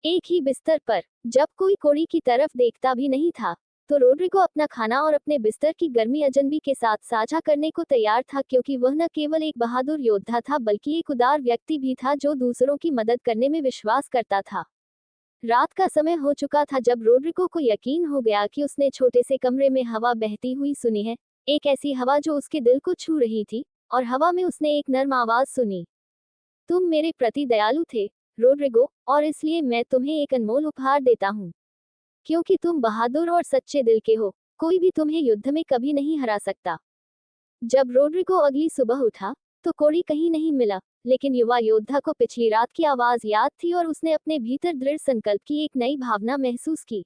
एक ही बिस्तर पर जब कोई कोड़ी की तरफ देखता भी नहीं था, तो रोड्रिगो अपना खाना और अपने बिस्तर की गर्मी अजनबी के साथ साझा करने को तैयार था, क्योंकि वह न केवल एक बहादुर योद्धा था बल्कि एक उदार व्यक्ति भी था जो दूसरों की मदद करने में विश्वास करता था। रात का समय हो चुका था जब रोड्रिगो को यकीन हो गया कि उसने छोटे से कमरे में हवा बहती हुई सुनी है, एक ऐसी हवा जो उसके दिल को छू रही थी। और हवा में उसने एक नर्म आवाज सुनी। तुम मेरे प्रति दयालु थे, रोड्रिगो, और इसलिए मैं तुम्हें एक अनमोल उपहार देता हूँ। क्योंकि तुम बहादुर और सच्चे दिल के हो, कोई भी तुम्हें युद्ध में कभी नहीं हरा सकता। जब रोड्रिगो अगली सुबह उठा, तो कोड़ी कहीं नहीं मिला, लेकिन युवा योद्धा को पिछली रात की आवाज याद थी और उसने अपने भीतर दृढ़ संकल्प की एक नई भावना महसूस की।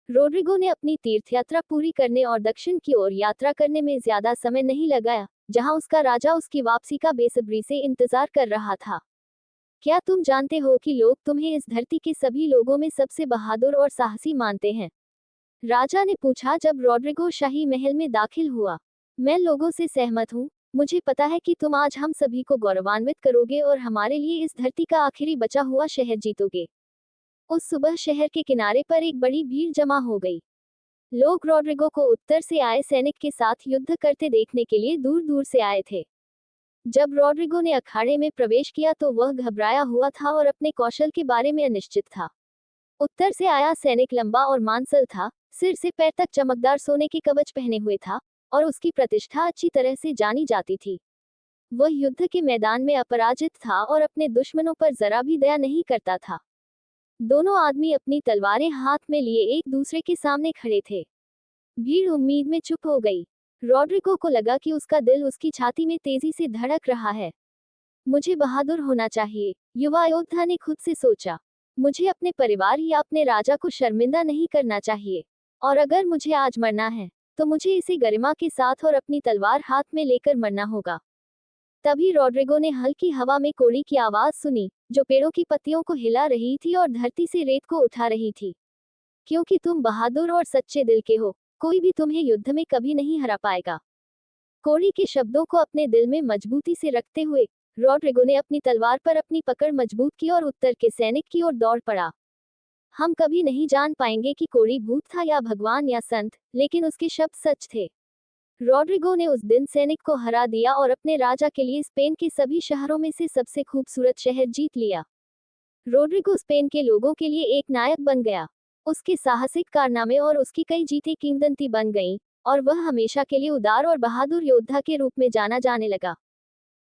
रोड्रिगो ने अपनी तीर्थयात्रा पूरी करने और दक्षिण की ओर यात्रा करने में ज्यादा समय नहीं लगाया, जहां उसका राजा उसकी वापसी का बेसब्री से इंतजार कर रहा था। क्या तुम जानते हो कि लोग तुम्हें इस धरती के सभी लोगों में सबसे बहादुर और साहसी मानते हैं? राजा ने पूछा जब रोड्रिगो शाही महल में दाखिल हुआ। मैं लोगों से सहमत हूँ। मुझे पता है कि तुम आज हम सभी को गौरवान्वित करोगे और हमारे लिए इस धरती का आखिरी बचा हुआ शहर जीतोगे। उस सुबह शहर के किनारे पर एक बड़ी भीड़ जमा हो गई। लोग रोड्रिगो को उत्तर से आए सैनिक के साथ युद्ध करते देखने के लिए दूर दूर से आए थे। जब रोड्रिगो ने अखाड़े में प्रवेश किया तो वह घबराया हुआ था और अपने कौशल के बारे में अनिश्चित था। उत्तर से आया सैनिक लंबा और मांसल था, सिर से पैर तक चमकदार सोने के कवच पहने हुए था, और उसकी प्रतिष्ठा अच्छी तरह से जानी जाती थी। वह युद्ध के मैदान में अपराजित था और अपने दुश्मनों पर जरा भी दया नहीं करता था। दोनों आदमी अपनी तलवारें हाथ में लिए एक दूसरे के सामने खड़े थे। भीड़ उम्मीद में चुप हो गई। रोड्रिगो को लगा कि उसका दिल उसकी छाती में तेजी से धड़क रहा है। मुझे बहादुर होना चाहिए, युवा योद्धा ने खुद से सोचा। मुझे अपने परिवार या अपने राजा को शर्मिंदा नहीं करना चाहिए। और अगर मुझे आज मरना है, तो मुझे इसे गरिमा के साथ और अपनी तलवार हाथ में लेकर मरना होगा। तभी रोड्रिगो ने हल्की हवा में कोड़ी की आवाज सुनी, जो पेड़ों की पत्तियों को हिला रही थी और धरती से रेत को उठा रही थी। क्योंकि तुम बहादुर और सच्चे दिल के हो, कोई भी तुम्हें युद्ध में कभी नहीं हरा पाएगा। कोड़ी के शब्दों को अपने दिल में मजबूती से रखते हुए रोड्रिगो ने अपनी तलवार पर अपनी पकड़ मजबूत की और उत्तर के सैनिक की ओर दौड़ पड़ा। हम कभी नहीं जान पाएंगे कि कोड़ी भूत था या भगवान या संत, लेकिन उसके शब्द सच थे। रोड्रिगो ने उस दिन सैनिक को हरा दिया और अपने राजा के लिए स्पेन के सभी शहरों में से सबसे खूबसूरत शहर जीत लिया। रोड्रिगो स्पेन के लोगों के लिए एक नायक बन गया। उसके साहसिक कारनामे और उसकी कई जीतें किंवदंती बन गईं, और वह हमेशा के लिए उदार और बहादुर योद्धा के रूप में जाना जाने लगा।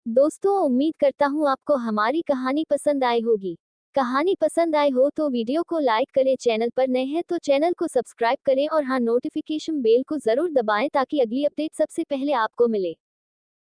दोस्तों, उम्मीद करता हूँ आपको हमारी कहानी पसंद आई होगी। कहानी पसंद आई हो तो वीडियो को लाइक करें, चैनल पर नए हैं तो चैनल को सब्सक्राइब करें और हाँ, नोटिफिकेशन बेल को जरूर दबाएं ताकि अगली अपडेट सबसे पहले आपको मिले।